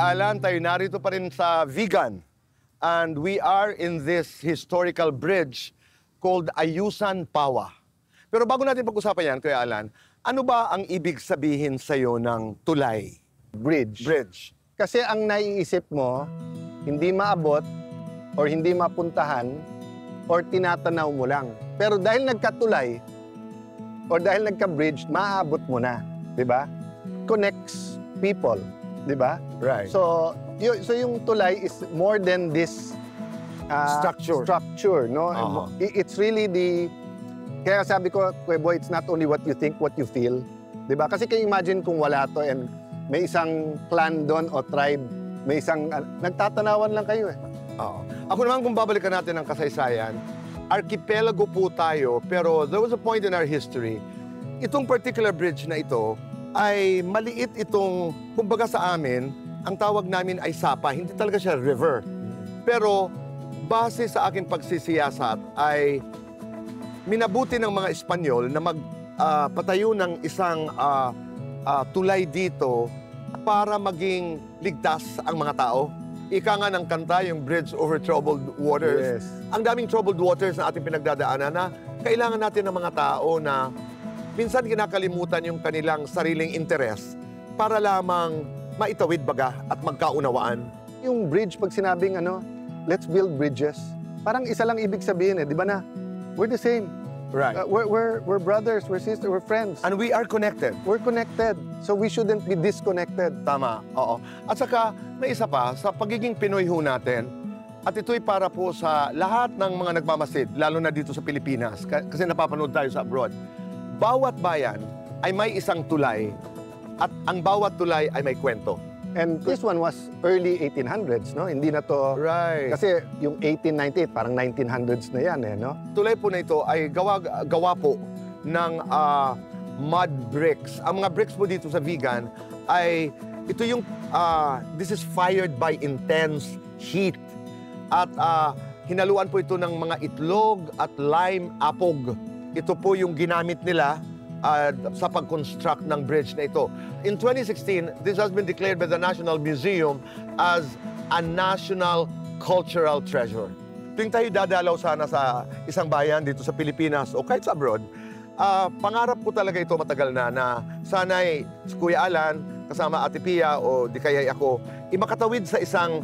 Alan, tayo narito pa rin sa Vigan. And we are in this historical bridge called Ayusan Pawa. Pero bago natin pag-usapan yan, Kuya Alan, ano ba ang ibig sabihin sa'yo ng tulay? Bridge. Bridge. Kasi ang naiisip mo, hindi maabot or hindi mapuntahan or tinatanaw mo lang. Pero dahil nagkatulay or dahil nagka-bridge, maaabot mo na. Diba? Connects people. Diba? Right. So yung tulay is more than this structure, no? It's really kaya sabi ko, Kuya Boy, it's not only what you think, what you feel. Diba? Kasi kayo imagine kung wala to and may isang clan doon o tribe, may isang, nagtatanawan lang kayo eh. Oo. Ako naman kung babalikan natin ang kasaysayan, archipelago po tayo, pero there was a point in our history, itong particular bridge na ito ay maliit itong, kumbaga sa amin, ang tawag namin ay sapa, hindi talaga siya river. Pero base sa aking pagsisiyasat ay minabuti ng mga Espanyol na magpatayo ng isang tulay dito para maging ligtas ang mga tao. Ika nga ng kanta, yung Bridge Over Troubled Waters. Yes. Ang daming troubled waters na ating pinagdadaanan na kailangan natin ng mga tao na minsan kinakalimutan yung kanilang sariling interes para lamang maitawid baga at magkaunawaan. Yung bridge, pag sinabing let's build bridges, parang isa lang ibig sabihin di ba na? We're the same. Right. We're brothers, we're sisters, we're friends. And we are connected. We're connected. So we shouldn't be disconnected. Tama, oo. At saka, may isa pa, sa pagiging Pinoy ho natin, at ito'y para po sa lahat ng mga nagmamasid, lalo na dito sa Pilipinas, kasi napapanood tayo sa abroad. Bawat bayan ay may isang tulay, at ang bawat tulay ay may kwento. And this one was early 1800s, no? Hindi na to... Right. Kasi yung 1898, parang 1900s na yan, no? Tulay po na ito ay gawa po ng mud bricks. Ang mga bricks po dito sa Vigan ay ito yung this is fired by intense heat. At hinaluan po ito ng mga itlog at lime apog. Ito po yung ginamit nila sa pag-construct ng bridge na ito. In 2016, this has been declared by the National Museum as a national cultural treasure. Tuwing tayo dadalaw sana sa isang bayan dito sa Pilipinas o kahit sa abroad, pangarap ko talaga ito matagal na sana'y si Kuya Alan, kasama Ate Pia o di kaya'y ako, imakatawid sa isang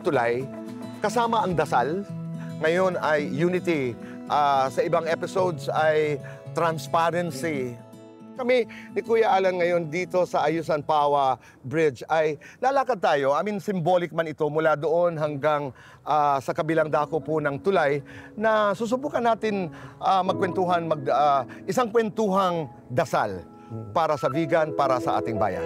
tulay, kasama ang dasal. Ngayon ay unity. Sa ibang episodes ay transparency. Kami ni Kuya Alan ngayon dito sa Ayusan Pawa Bridge ay lalakad tayo. I mean, symbolic man ito mula doon hanggang sa kabilang dako po ng tulay na susubukan natin magkwentuhan, isang kwentuhang dasal para sa Vigan, para sa ating bayan.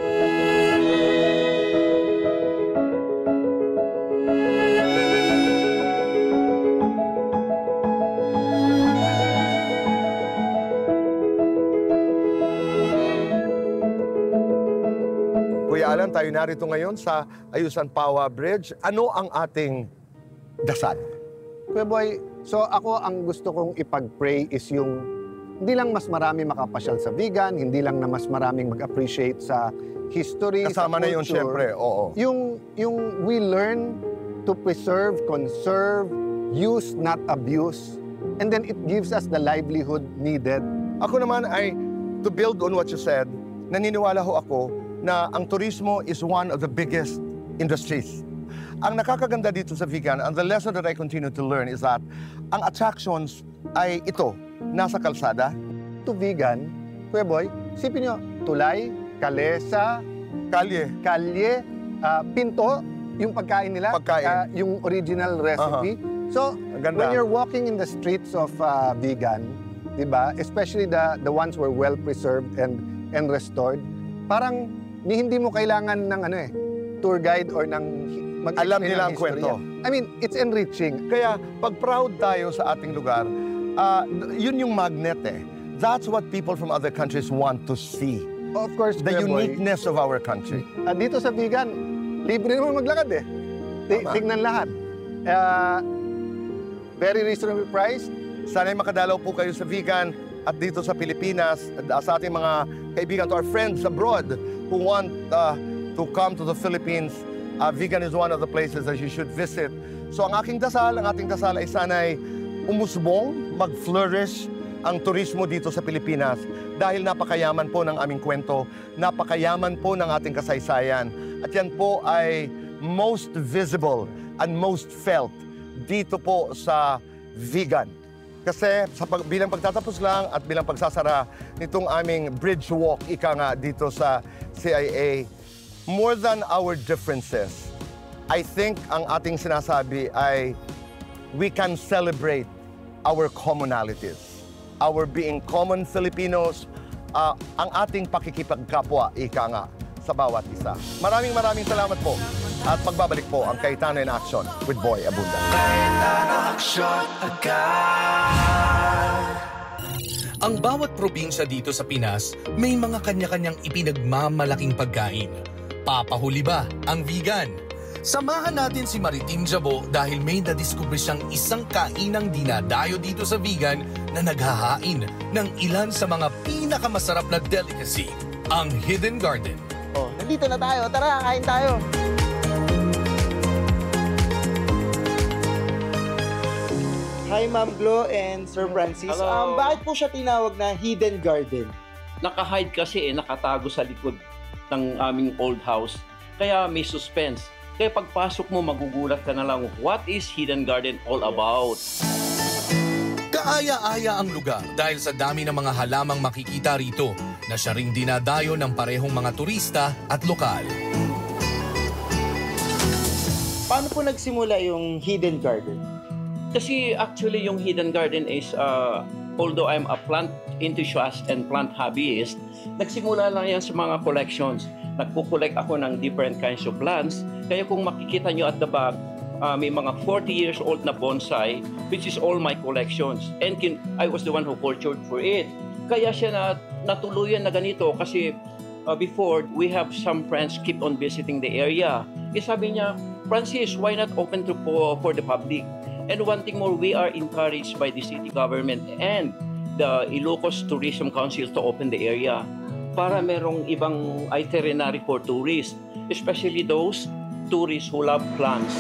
Kuya Alan, tayo narito ngayon sa Ayusan Pawa Bridge. Ano ang ating dasal? Kuya Boy, so ako ang gusto kong ipag-pray is yung hindi lang mas marami makapasyal sa Vigan, hindi lang na mas maraming mag-appreciate sa history, kasama sa na yun, syempre, oo. Yung we learn to preserve, conserve, use, not abuse, and then it gives us the livelihood needed. Ako naman ay, to build on what you said, naniniwala ho ako na ang turismo is one of the biggest industries. Ang nakakaganda dito sa Vigan, and the lesson that I continue to learn is that ang attractions ay ito, nasa kalsada. To Vigan, Kuya Boy, sipin nyo, tulay, kalesa, kalye, pinto, yung pagkain nila, yung original recipe. So, when you're walking in the streets of Vigan, diba, especially the ones were well preserved and restored, parang hindi mo kailangan ng tour guide or ng alam nila ang kwento. I mean, it's enriching. Kaya pag proud tayo sa ating lugar, yun yung magnet eh. That's what people from other countries want to see. Of course, the uniqueness of our country. Dito sa Vigan, libre naman maglakad eh. Tingnan lahat. Very reasonable price. Sana'y makadalaw po kayo sa Vigan at dito sa Pilipinas, sa ating mga kaibigan, to our friends abroad who want to come to the Philippines. Vegan is one of the places that you should visit. So ang ating dasal ay sana'y umusbong, mag-flourish ang turismo dito sa Pilipinas dahil napakayaman po ng aming kwento, napakayaman po ng ating kasaysayan. At yan po ay most visible and most felt dito po sa Vigan. Kasi bilang pagtatapos lang at bilang pagsasara nitong aming bridge walk, ika nga dito sa CIA, more than our differences, I think ang ating sinasabi ay we can celebrate our commonalities, our being common Filipinos, ang ating pakikipagkapwa, ika nga, sa bawat isa. Maraming salamat po at pagbabalik po ang Cayetano in Action with Boy Abunda. Ang bawat probinsya dito sa Pinas may mga kanya-kanyang ipinagmamalaking pagkain. Papahuli ba ang vegan? Samahan natin si Maritim Jabo dahil may nadiskubre siyang isang kainang dinadayo dito sa Vigan na naghahain ng ilan sa mga pinakamasarap na delicacy, ang Hidden Garden. Oh, nandito na tayo. Tara, kain tayo. Hi, Ma'am Glo and Sir Francis. Hello. Bakit po siya tinawag na Hidden Garden? Naka-hide kasi nakatago sa likod ng aming old house. Kaya may suspense. Kaya pagpasok mo, magugulat ka na lang, what is Hidden Garden all about? Kaaya-aya ang lugar dahil sa dami ng mga halamang makikita rito na siya ring dinadayo ng parehong mga turista at lokal. Paano po nagsimula yung Hidden Garden? Kasi actually yung Hidden Garden is, although I'm a plant enthusiast and plant hobbyist, nagsimula lang yan sa mga collections. Nagpo-collect ako ng different kinds of plants. Kaya kung makikita nyo at the back, may mga 40 years old na bonsai, which is all my collections. And I was the one who cultured for it. Kaya siya natuluyan na ganito kasi before, we have some friends keep on visiting the area. Sabi niya, Francis, why not open for the public? And one thing more, we are encouraged by the city government and the Ilocos Tourism Council to open the area para merong ibang itinerary for tourists, especially those tourists who love plants.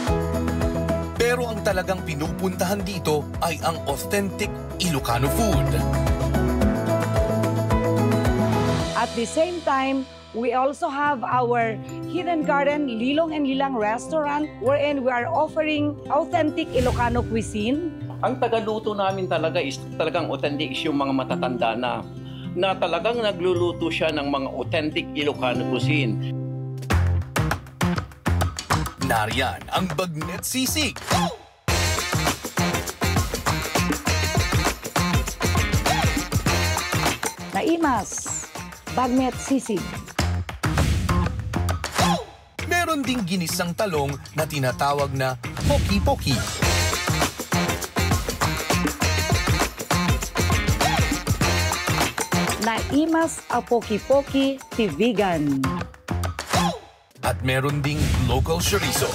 Pero ang talagang pinupuntahan dito ay ang authentic Ilocano food. At the same time, we also have our Hidden Garden Lilong and Lilang restaurant wherein we are offering authentic Ilocano cuisine. Ang tagaluto namin talaga is talagang authentic is yung mga matatanda na talagang nagluluto siya ng mga authentic Ilocano cuisine. Nariyan ang bagnet sisig. Naimas, bagnet sisig. Meron ding ginisang talong na tinatawag na poki-poki. Naimas a poki-poki ti vegan. At meron ding local chorizo.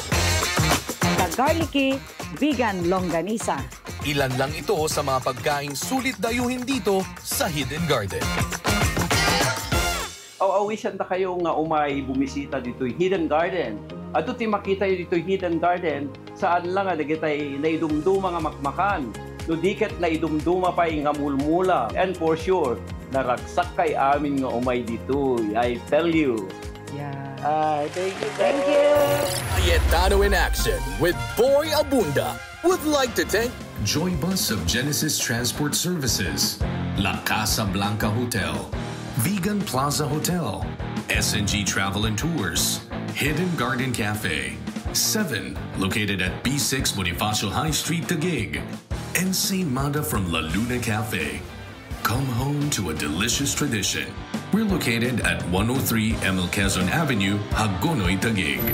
The garlicky vegan longganisa. Ilan lang ito sa mga pagkaing sulit dayuhin dito sa Hidden Garden. Awisan na kayo nga umay bumisita dito Hidden Garden. At ito makita nyo dito Hidden Garden, saan lang nagitay naidumduma nga makmakan. No diket naidumduma pa nga mulmula. And for sure, naragsak kay amin nga umay dito. I tell you. Yeah. Thank you. Thank you. Cayetano in Action with Boy Abunda would like to thank Joy Bus of Genesis Transport Services, La Casa Blanca Hotel, Vegan Plaza Hotel, SNG Travel and Tours, Hidden Garden Cafe, 7, located at B6 Bonifacio High Street, Taguig, and Saint Manda from La Luna Cafe. Come home to a delicious tradition. We're located at 103 Emil Quezon Avenue, Hagonoy, Taguig.